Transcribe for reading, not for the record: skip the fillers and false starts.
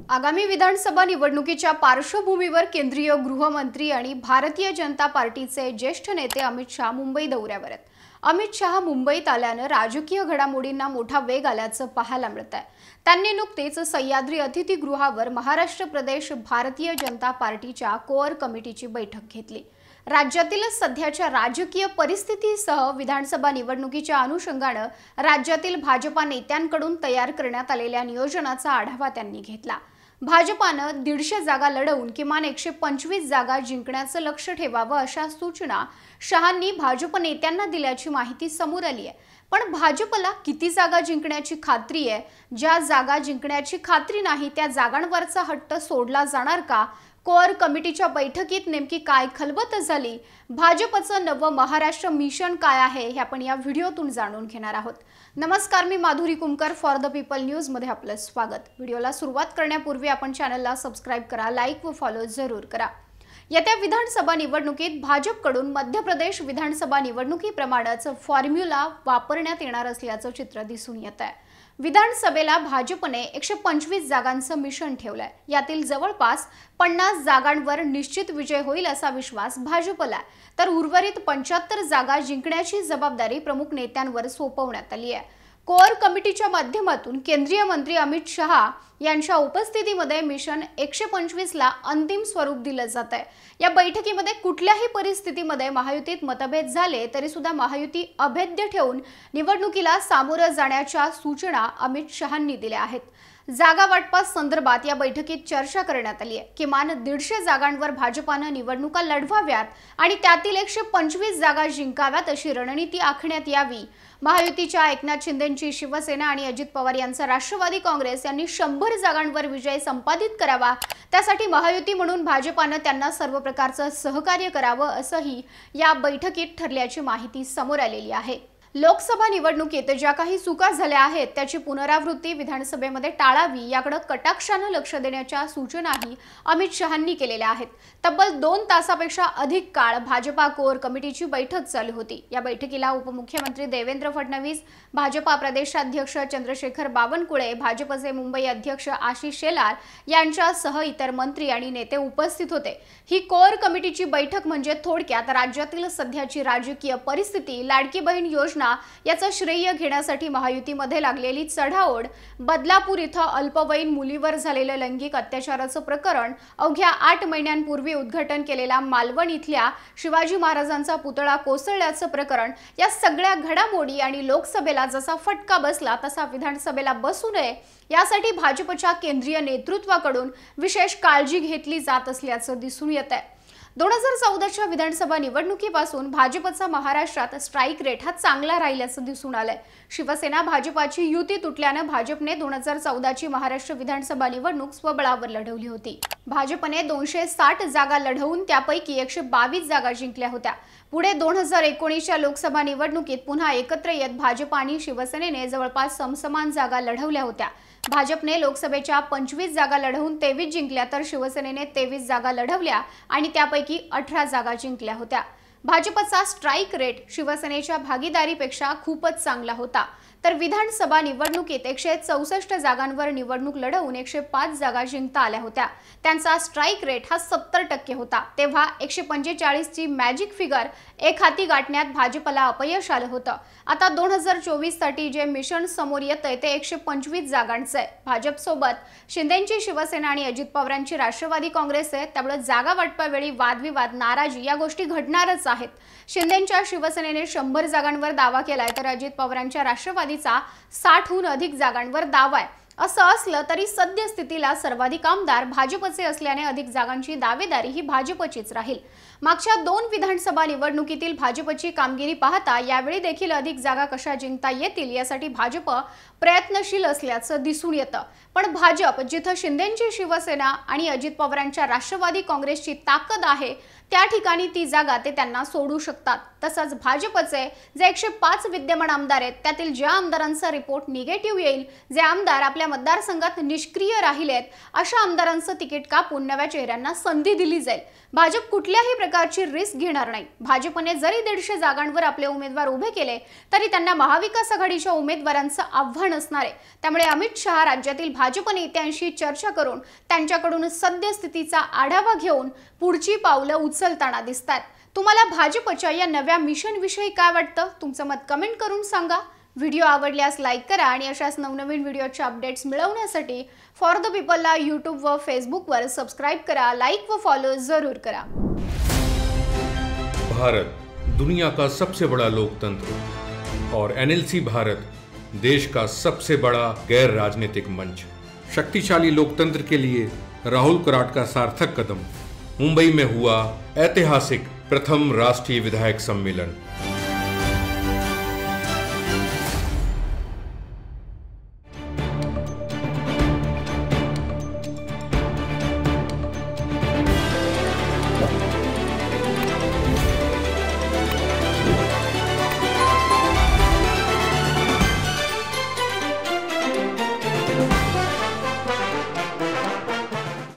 आगामी विधानसभा निवडणुकीच्या पार्श्वभूमीवर केंद्रीय गृहमंत्री आणि भारतीय जनता पार्टीचे ज्येष्ठ नेते अमित शहा मुंबई दौऱ्यावर आहेत। अमित शहा मुंबईत आल्याने राजकीय घडामोडींना मोठा वेग आल्याचं पाहायला मिळत आहे। त्यांनी नुकतेच सह्याद्री अतिथीगृहावर महाराष्ट्र प्रदेश भारतीय जनता पार्टीच्या कोअर कमिटीची बैठक घेतली। राज्यातील सध्याच्या राजकीय परिस्थितीसह विधानसभा निवडणुकीच्या अनुषंगाने राज्यातील भाजपा नेत्यांकडून तयार करण्यात आलेल्या नियोजनाचा आढावा त्यांनी घेतला। भाजपाने 150 जागा लढवून किमान 125 जागा जिंकण्याचं लक्ष्य ठेवावं अशा सूचना शहांनी भाजप नेत्यांना दिल्याची माहिती समोर आली आहे। पण भाजपला किती जागा जिंकण्याची खात्री आहे? ज्या जागा जिंकण्याची खात्री नाही त्या जागांवरचा हट्ट सोडला जाणार का? कोअर कमिटीच्या बैठकीत नेमकी काय खलबत झाली? भाजपचं नवं महाराष्ट्र मिशन काय आहे हे आपण या व्हिडिओतून जाणून घेणार आहोत। नमस्कार, मी Madhuri Kumkar, for the people news मध्ये आपलं स्वागत। व्हिडिओला सुरुवात करण्यापूर्वी आपण चॅनलला सबस्क्राइब करा, लाईक व फॉलो जरूर करा। येत्या विधानसभा निवडणुकीत भाजपकडून मध्य प्रदेश विधानसभा निवडणुकीप्रमाणेच फॉर्म्युला वापरण्यात येणार असल्याचं चित्र दिसून येत आहे। विधानसभेला भाजपने 125 जागांचं मिशन ठेवलंय। यातील जवळपास 50 जागांवर निश्चित विजय होईल असा विश्वास भाजपला, तर उर्वरित 75 जागा जिंकण्याची जबाबदारी प्रमुख नेत्यांवर सोपवण्यात आली आहे। कोअर कमिटीच्या माध्यमातून केंद्रीय मंत्री अमित शहा यांच्या उपस्थितीमध्ये मिशन 125 ला अंतिम स्वरूप दिलं जात आहे। या बैठकीमध्ये कुठल्याही परिस्थितीमध्ये महायुतीत मतभेद झाले तरी सुद्धा महायुती अभेद्य ठेवून निवडणुकीला सामोरं जाण्याच्या सूचना अमित शहांनी दिल्या आहेत। जागा वाटपासंदर्भात या बैठकीत चर्चा करण्यात आली आहे। किमान 150 जागांवर भाजपाने निवडणुका लढवाव्यात आणि त्यातील 125 जागा जिंकाव्यात अशी रणनीती आखण्यात यावी। महायुतीच्या एकनाथ शिंदेंची शिवसेना आणि अजित पवार यांचा राष्ट्रवादी काँग्रेस यांनी 100 जागांवर विजय संपादित करावा, त्यासाठी महायुती म्हणून भाजपाने त्यांना सर्व प्रकारचं सहकार्य करावं असंही या बैठकीत ठरल्याची माहिती समोर आलेली आहे। लोकसभा निवडणुकीत ज्या काही चुका झाल्या आहेत त्याची पुनरावृत्ती विधानसभेमध्ये टाळावी याकडे कटाक्षाने लक्ष देण्याच्या सूचनाही अमित शहांनी केलेल्या आहेत। तब्बल 2 तासापेक्षा अधिक काळ भाजपा कोअर कमिटीची बैठक चालू होती। या बैठकीला उपमुख्यमंत्री देवेंद्र फडणवीस, भाजपा प्रदेशाध्यक्ष चंद्रशेखर बावनकुळे, भाजपचे मुंबई अध्यक्ष आशिष शेलार यांच्यासह इतर मंत्री आणि नेते उपस्थित होते। ही कोअर कमिटीची बैठक म्हणजे थोडक्यात राज्यातील सध्याची राजकीय परिस्थिती, लाडकी बहीण योजना याचं श्रेय घेण्यासाठी महायुतीमध्ये लागलेली चढाओढ, बदलापूर इथं अल्पवयीन मुलीवर झालेलं लैंगिक अत्याचाराचं प्रकरण, अवघ्या 8 महिन्यांपूर्वी उद्घाटन केलेला मालवण इथल्या शिवाजी महाराजांचा पुतळा कोसळल्याचं प्रकरण, या सगळ्या घडामोडी आणि लोकसभेला जसा फटका बसला तसा विधानसभेला बसू नये यासाठी भाजपच्या केंद्रीय नेतृत्वाकडून विशेष काळजी घेतली जात असल्याचं दिसून येत आहे। 2014च्या विधानसभा निवडणुकीपासून भाजपचा महाराष्ट्रात स्ट्राईक रेट हा चांगला राहिल्याचं दिसून आलंय। शिवसेना भाजपाची युती तुटल्याने भाजपने 2014ची महाराष्ट्र विधानसभा निवडणूक स्वबळावर लढवली होती। भाजपने 260 जागा लढवून त्यापैकी 122 जागा जिंकल्या होत्या। पुढे 2019च्या लोकसभा निवडणुकीत पुन्हा एकत्र येत भाजप आणि शिवसेनेने जवळपास समसमान जागा लढवल्या होत्या। भाजपने लोकसभेच्या 25 जागा लढवून 23 जिंकल्या, तर शिवसेनेने 23 जागा लढवल्या आणि त्यापैकी 18 जागा जिंकल्या होत्या। भाजपचा स्ट्राईक रेट शिवसेनेच्या भागीदारीपेक्षा खूपच चांगला होता, तर विधानसभा निवडणुकीत 164 जागांवर निवडणूक लढवून 105 जागा जिंकता आल्या होत्या। त्यांचा स्ट्राईक रेट हा 70% होता। तेव्हा 145 ची मॅजिक फिगर एक हाती गाठण्यात भाजपला अपयश आलं होतं। आता 2024 साठी जे मिशन समोर येतंय ते 125 जागांचं आहे। भाजपसोबत शिंदेंची शिवसेना आणि अजित पवारांची राष्ट्रवादी काँग्रेस आहे, त्यामुळे जागा वाटपावेळी वादविवाद, नाराजी या गोष्टी घडणारच आहेत। शिंदेंच्या शिवसेनेने 100 जागांवर दावा केलाय, तर अजित पवारांच्या राष्ट्रवादीचा 60हून अधिक जागांवर दावा आहे। असं असलं तरी सद्यस्थितीला सर्वाधिक आमदार भाजपचे असल्याने अधिक जागांची दावेदारी ही भाजपचीच राहील। मागच्या 2 विधानसभा निवडणुकीतील भाजपची कामगिरी पाहता यावेळी देखील अधिक जागा कशा जिंकता येतील यासाठी भाजप प्रयत्नशील असल्याचं दिसून येतं। पण भाजप जिथं शिंदेंची शिवसेना आणि अजित पवारांच्या राष्ट्रवादी काँग्रेसची ताकद आहे त्या ठिकाणी ती जागा ते त्यांना सोडू शकतात। तसंच भाजपचे जे 105 विद्यमान आमदार आहेत त्यातील ज्या आमदारांचा रिपोर्ट निगेटिव्ह येईल, जे आमदार आपल्या मतदारसंघात निष्क्रिय राहिलेत, अशा आमदारांचं तिकीट कापून नव्या चेहऱ्यांना संधी दिली जाईल। भाजप कुठल्याही प्रकारची रिस्क घेणार नाही। भाजपने जरी 150 जागांवर आपले उमेदवार उभे केले तरी त्यांना महाविकास आघाडीच्या उमेदवारांचं आव्हान असणार आहे। त्यामुळे अमित शहा राज्यातील भाजप नेत्यांशी चर्चा करून त्यांच्याकडून सद्यस्थितीचा आढावा घेऊन पुढची पावलं उचलताना दिसतात। तुम्हाला भाजपच्या या नव्या मिशन विषयी काय वाटतं? तुमचं मत कमेंट करून सांगा। व्हिडिओ आवडल्यास लाईक करा आणि अशाच नवनवीन व्हिडिओचे अपडेट्स मिळवण्यासाठी फॉर द पीपलला YouTube व Facebook वर सबस्क्राइब करा, लाईक व फॉलो जरूर करा। भारत दुनिया का सबसे बड़ा लोकतंत्र और NLC भारत देश का सबसे बड़ा गैर राजनीतिक मंच। शक्तिशाली लोकतंत्र के लिए राहुल कराट का सार्थक कदम। मुंबई में हुआ ऐतिहासिक प्रथम राष्ट्रीय विधायक सम्मेलन।